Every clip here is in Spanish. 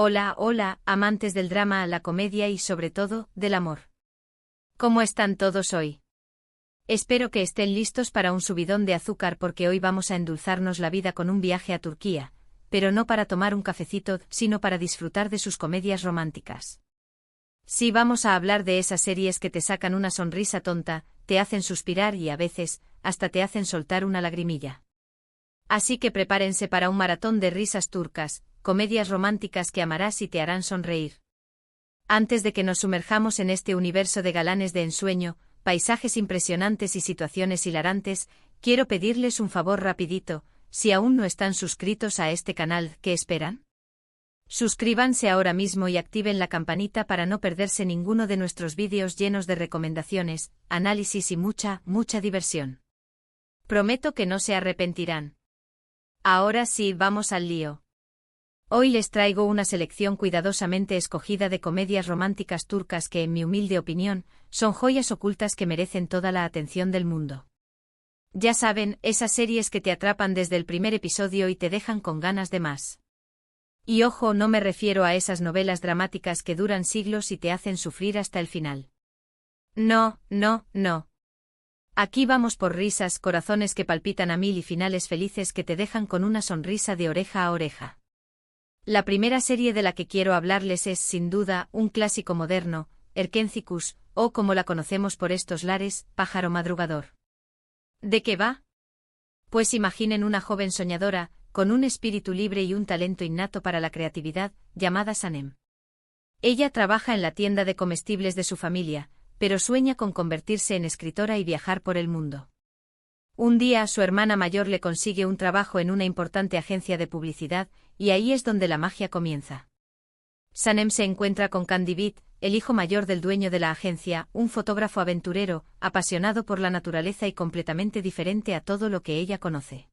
Hola, hola, amantes del drama, la comedia y sobre todo, del amor. ¿Cómo están todos hoy? Espero que estén listos para un subidón de azúcar porque hoy vamos a endulzarnos la vida con un viaje a Turquía, pero no para tomar un cafecito, sino para disfrutar de sus comedias románticas. Sí, vamos a hablar de esas series que te sacan una sonrisa tonta, te hacen suspirar y a veces, hasta te hacen soltar una lagrimilla. Así que prepárense para un maratón de risas turcas, comedias románticas que amarás y te harán sonreír. Antes de que nos sumerjamos en este universo de galanes de ensueño, paisajes impresionantes y situaciones hilarantes, quiero pedirles un favor rapidito, si aún no están suscritos a este canal, ¿qué esperan? Suscríbanse ahora mismo y activen la campanita para no perderse ninguno de nuestros vídeos llenos de recomendaciones, análisis y mucha diversión. Prometo que no se arrepentirán. Ahora sí, vamos al lío. Hoy les traigo una selección cuidadosamente escogida de comedias románticas turcas que, en mi humilde opinión, son joyas ocultas que merecen toda la atención del mundo. Ya saben, esas series que te atrapan desde el primer episodio y te dejan con ganas de más. Y ojo, no me refiero a esas novelas dramáticas que duran siglos y te hacen sufrir hasta el final. No. Aquí vamos por risas, corazones que palpitan a mil y finales felices que te dejan con una sonrisa de oreja a oreja. La primera serie de la que quiero hablarles es, sin duda, un clásico moderno, Erkenzicus, o como la conocemos por estos lares, Pájaro Madrugador. ¿De qué va? Pues imaginen una joven soñadora, con un espíritu libre y un talento innato para la creatividad, llamada Sanem. Ella trabaja en la tienda de comestibles de su familia, pero sueña con convertirse en escritora y viajar por el mundo. Un día su hermana mayor le consigue un trabajo en una importante agencia de publicidad, y ahí es donde la magia comienza. Sanem se encuentra con Candivit, el hijo mayor del dueño de la agencia, un fotógrafo aventurero, apasionado por la naturaleza y completamente diferente a todo lo que ella conoce.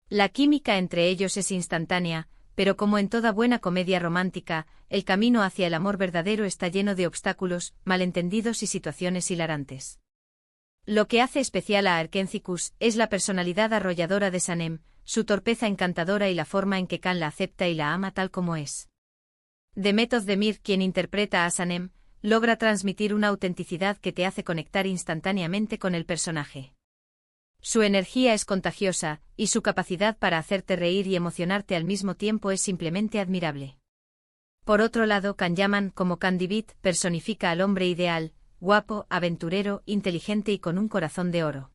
La química entre ellos es instantánea, pero como en toda buena comedia romántica, el camino hacia el amor verdadero está lleno de obstáculos, malentendidos y situaciones hilarantes. Lo que hace especial a Erkenzicus es la personalidad arrolladora de Sanem, su torpeza encantadora y la forma en que Can la acepta y la ama tal como es. Demet Özdemir, quien interpreta a Sanem, logra transmitir una autenticidad que te hace conectar instantáneamente con el personaje. Su energía es contagiosa, y su capacidad para hacerte reír y emocionarte al mismo tiempo es simplemente admirable. Por otro lado, Can Yaman, como Candivit, personifica al hombre ideal, guapo, aventurero, inteligente y con un corazón de oro.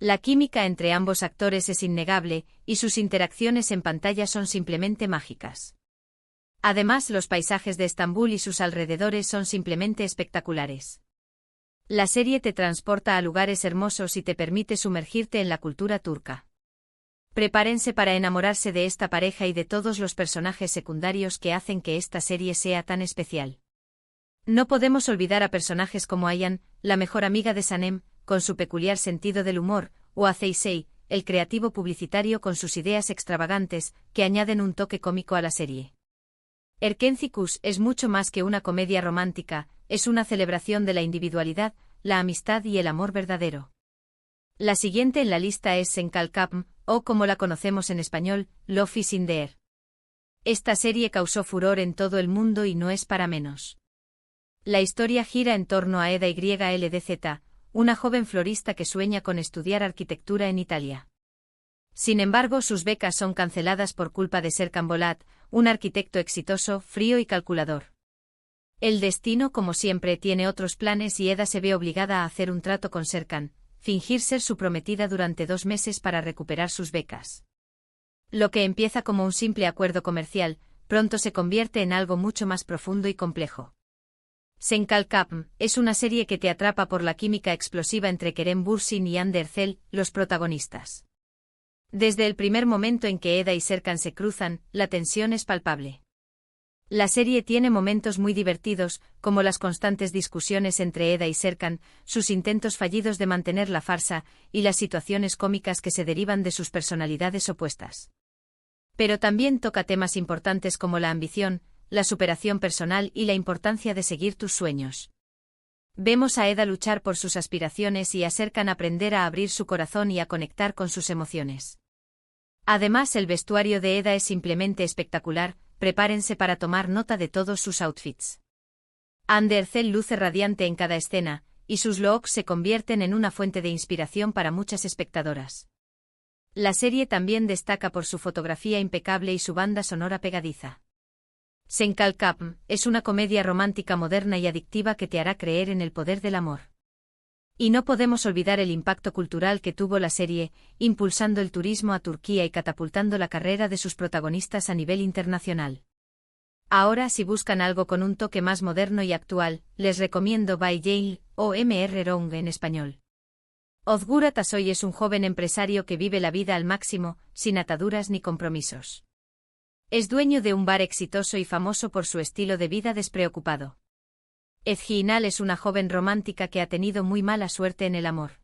La química entre ambos actores es innegable, y sus interacciones en pantalla son simplemente mágicas. Además, los paisajes de Estambul y sus alrededores son simplemente espectaculares. La serie te transporta a lugares hermosos y te permite sumergirte en la cultura turca. Prepárense para enamorarse de esta pareja y de todos los personajes secundarios que hacen que esta serie sea tan especial. No podemos olvidar a personajes como Ayhan, la mejor amiga de Sanem, con su peculiar sentido del humor, o a Zeysey, el creativo publicitario con sus ideas extravagantes, que añaden un toque cómico a la serie. Erkenzicus es mucho más que una comedia romántica, es una celebración de la individualidad, la amistad y el amor verdadero. La siguiente en la lista es Senkalkapm, o como la conocemos en español, Love is in the air. Esta serie causó furor en todo el mundo y no es para menos. La historia gira en torno a Eda YLDZ, una joven florista que sueña con estudiar arquitectura en Italia. Sin embargo, sus becas son canceladas por culpa de Serkan Bolat, un arquitecto exitoso, frío y calculador. El destino, como siempre, tiene otros planes y Eda se ve obligada a hacer un trato con Serkan, fingir ser su prometida durante 2 meses para recuperar sus becas. Lo que empieza como un simple acuerdo comercial, pronto se convierte en algo mucho más profundo y complejo. Senkalkapm es una serie que te atrapa por la química explosiva entre Kerem Bürsin y Hande Erçel, los protagonistas. Desde el primer momento en que Eda y Serkan se cruzan, la tensión es palpable. La serie tiene momentos muy divertidos, como las constantes discusiones entre Eda y Serkan, sus intentos fallidos de mantener la farsa, y las situaciones cómicas que se derivan de sus personalidades opuestas. Pero también toca temas importantes como la ambición, la superación personal y la importancia de seguir tus sueños. Vemos a Eda luchar por sus aspiraciones y a Serkan aprender a abrir su corazón y a conectar con sus emociones. Además, el vestuario de Eda es simplemente espectacular, prepárense para tomar nota de todos sus outfits. Andercel luce radiante en cada escena, y sus looks se convierten en una fuente de inspiración para muchas espectadoras. La serie también destaca por su fotografía impecable y su banda sonora pegadiza. Senkalkapm es una comedia romántica moderna y adictiva que te hará creer en el poder del amor. Y no podemos olvidar el impacto cultural que tuvo la serie, impulsando el turismo a Turquía y catapultando la carrera de sus protagonistas a nivel internacional. Ahora, si buscan algo con un toque más moderno y actual, les recomiendo Bay Jail, o Mr. Rong en español. Ozgur Atasoy es un joven empresario que vive la vida al máximo, sin ataduras ni compromisos. Es dueño de un bar exitoso y famoso por su estilo de vida despreocupado. Ezgi Inal es una joven romántica que ha tenido muy mala suerte en el amor.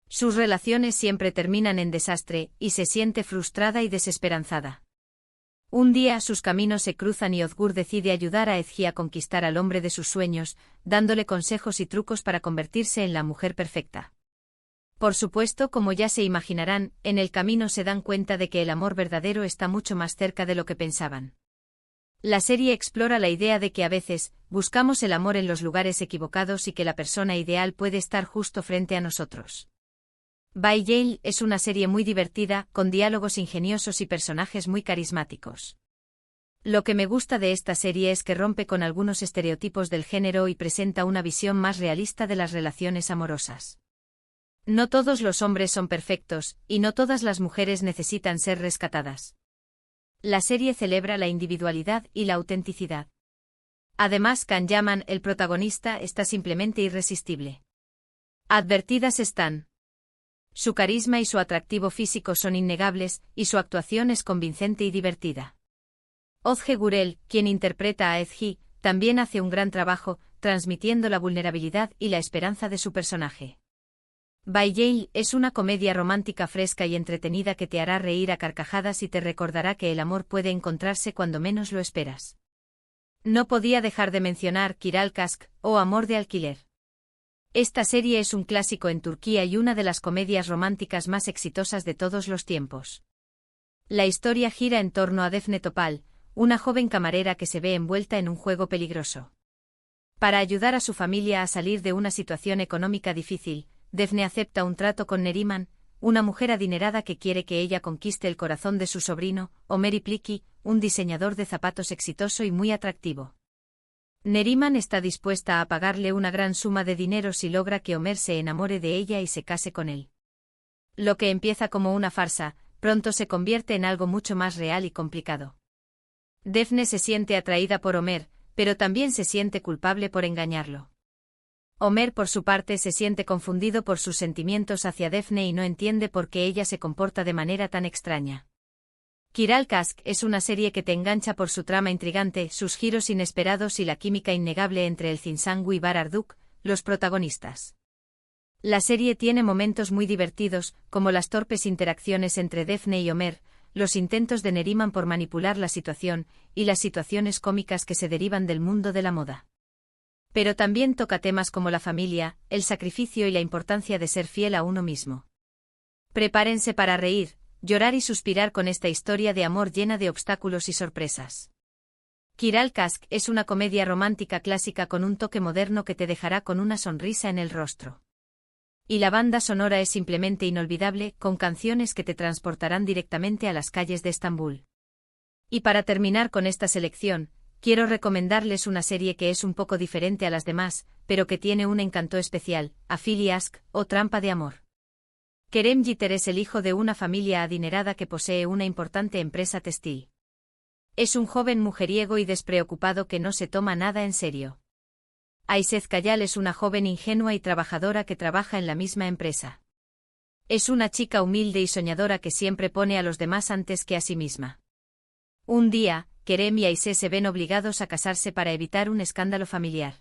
Sus relaciones siempre terminan en desastre, y se siente frustrada y desesperanzada. Un día sus caminos se cruzan y Ozgur decide ayudar a Ezgi a conquistar al hombre de sus sueños, dándole consejos y trucos para convertirse en la mujer perfecta. Por supuesto, como ya se imaginarán, en el camino se dan cuenta de que el amor verdadero está mucho más cerca de lo que pensaban. La serie explora la idea de que a veces, buscamos el amor en los lugares equivocados y que la persona ideal puede estar justo frente a nosotros. Bay Jail es una serie muy divertida, con diálogos ingeniosos y personajes muy carismáticos. Lo que me gusta de esta serie es que rompe con algunos estereotipos del género y presenta una visión más realista de las relaciones amorosas. No todos los hombres son perfectos, y no todas las mujeres necesitan ser rescatadas. La serie celebra la individualidad y la autenticidad. Además, Can Yaman, el protagonista, está simplemente irresistible. Advertidas están. Su carisma y su atractivo físico son innegables, y su actuación es convincente y divertida. Ozge Gurel, quien interpreta a Ezgi, también hace un gran trabajo, transmitiendo la vulnerabilidad y la esperanza de su personaje. Bay Jail es una comedia romántica fresca y entretenida que te hará reír a carcajadas y te recordará que el amor puede encontrarse cuando menos lo esperas. No podía dejar de mencionar Kiral Kask, o Amor de alquiler. Esta serie es un clásico en Turquía y una de las comedias románticas más exitosas de todos los tiempos. La historia gira en torno a Defne Topal, una joven camarera que se ve envuelta en un juego peligroso. Para ayudar a su familia a salir de una situación económica difícil, Defne acepta un trato con Neriman, una mujer adinerada que quiere que ella conquiste el corazón de su sobrino, Omer Ipliki, un diseñador de zapatos exitoso y muy atractivo. Neriman está dispuesta a pagarle una gran suma de dinero si logra que Omer se enamore de ella y se case con él. Lo que empieza como una farsa, pronto se convierte en algo mucho más real y complicado. Defne se siente atraída por Omer, pero también se siente culpable por engañarlo. Omer, por su parte, se siente confundido por sus sentimientos hacia Defne y no entiende por qué ella se comporta de manera tan extraña. Kiral Kask es una serie que te engancha por su trama intrigante, sus giros inesperados y la química innegable entre el Zinsangu y Bar Arduk, los protagonistas. La serie tiene momentos muy divertidos, como las torpes interacciones entre Defne y Omer, los intentos de Neriman por manipular la situación, y las situaciones cómicas que se derivan del mundo de la moda. Pero también toca temas como la familia, el sacrificio y la importancia de ser fiel a uno mismo. Prepárense para reír, llorar y suspirar con esta historia de amor llena de obstáculos y sorpresas. Kiral Kask es una comedia romántica clásica con un toque moderno que te dejará con una sonrisa en el rostro. Y la banda sonora es simplemente inolvidable, con canciones que te transportarán directamente a las calles de Estambul. Y para terminar con esta selección, quiero recomendarles una serie que es un poco diferente a las demás, pero que tiene un encanto especial, Afili Aşk, o Trampa de Amor. Kerem Yeter es el hijo de una familia adinerada que posee una importante empresa textil. Es un joven mujeriego y despreocupado que no se toma nada en serio. Aysez Kayal es una joven ingenua y trabajadora que trabaja en la misma empresa. Es una chica humilde y soñadora que siempre pone a los demás antes que a sí misma. Un día, Kerem y Aysez se ven obligados a casarse para evitar un escándalo familiar.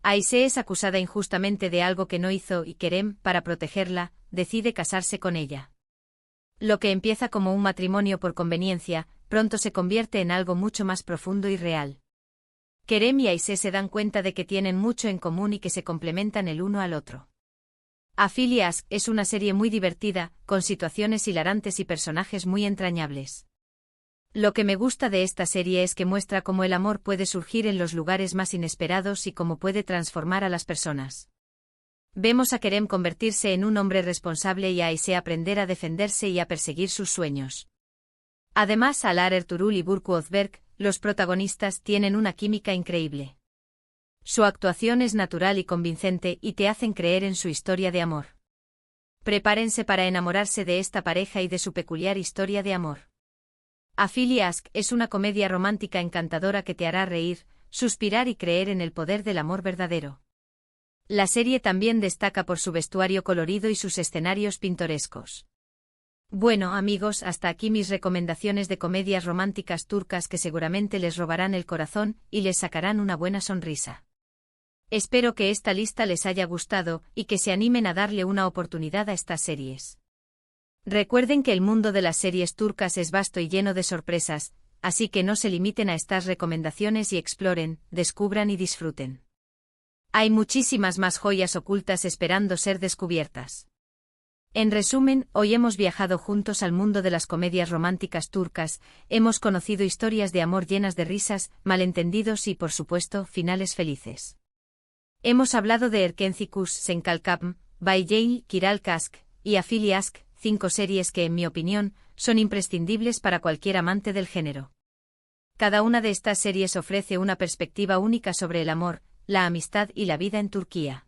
Aysez es acusada injustamente de algo que no hizo y Kerem, para protegerla, decide casarse con ella. Lo que empieza como un matrimonio por conveniencia, pronto se convierte en algo mucho más profundo y real. Kerem y Aysez se dan cuenta de que tienen mucho en común y que se complementan el uno al otro. Afili Aşk es una serie muy divertida, con situaciones hilarantes y personajes muy entrañables. Lo que me gusta de esta serie es que muestra cómo el amor puede surgir en los lugares más inesperados y cómo puede transformar a las personas. Vemos a Kerem convertirse en un hombre responsable y a Aise aprender a defenderse y a perseguir sus sueños. Además, Alar Ertuğrul y Burcu Özberk, los protagonistas, tienen una química increíble. Su actuación es natural y convincente y te hacen creer en su historia de amor. Prepárense para enamorarse de esta pareja y de su peculiar historia de amor. Afili Aşk es una comedia romántica encantadora que te hará reír, suspirar y creer en el poder del amor verdadero. La serie también destaca por su vestuario colorido y sus escenarios pintorescos. Bueno, amigos, hasta aquí mis recomendaciones de comedias románticas turcas que seguramente les robarán el corazón y les sacarán una buena sonrisa. Espero que esta lista les haya gustado y que se animen a darle una oportunidad a estas series. Recuerden que el mundo de las series turcas es vasto y lleno de sorpresas, así que no se limiten a estas recomendaciones y exploren, descubran y disfruten. Hay muchísimas más joyas ocultas esperando ser descubiertas. En resumen, hoy hemos viajado juntos al mundo de las comedias románticas turcas, hemos conocido historias de amor llenas de risas, malentendidos y, por supuesto, finales felices. Hemos hablado de Erkenci Senkalkapm, Bay Kiral Kask y Afili Aşk, 5 series que, en mi opinión, son imprescindibles para cualquier amante del género. Cada una de estas series ofrece una perspectiva única sobre el amor, la amistad y la vida en Turquía.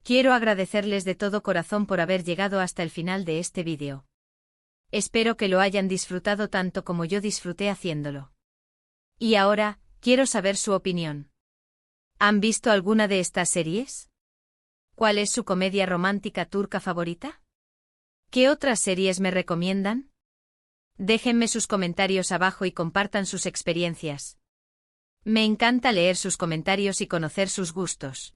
Quiero agradecerles de todo corazón por haber llegado hasta el final de este vídeo. Espero que lo hayan disfrutado tanto como yo disfruté haciéndolo. Y ahora, quiero saber su opinión. ¿Han visto alguna de estas series? ¿Cuál es su comedia romántica turca favorita? ¿Qué otras series me recomiendan? Déjenme sus comentarios abajo y compartan sus experiencias. Me encanta leer sus comentarios y conocer sus gustos.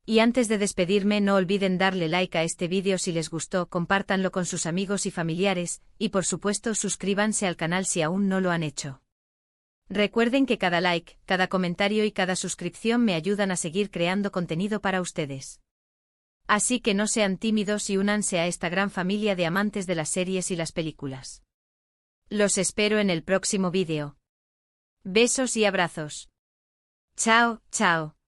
Y antes de despedirme, no olviden darle like a este vídeo si les gustó, compártanlo con sus amigos y familiares, y por supuesto suscríbanse al canal si aún no lo han hecho. Recuerden que cada like, cada comentario y cada suscripción me ayudan a seguir creando contenido para ustedes. Así que no sean tímidos y únanse a esta gran familia de amantes de las series y las películas. Los espero en el próximo vídeo. Besos y abrazos. Chao, chao.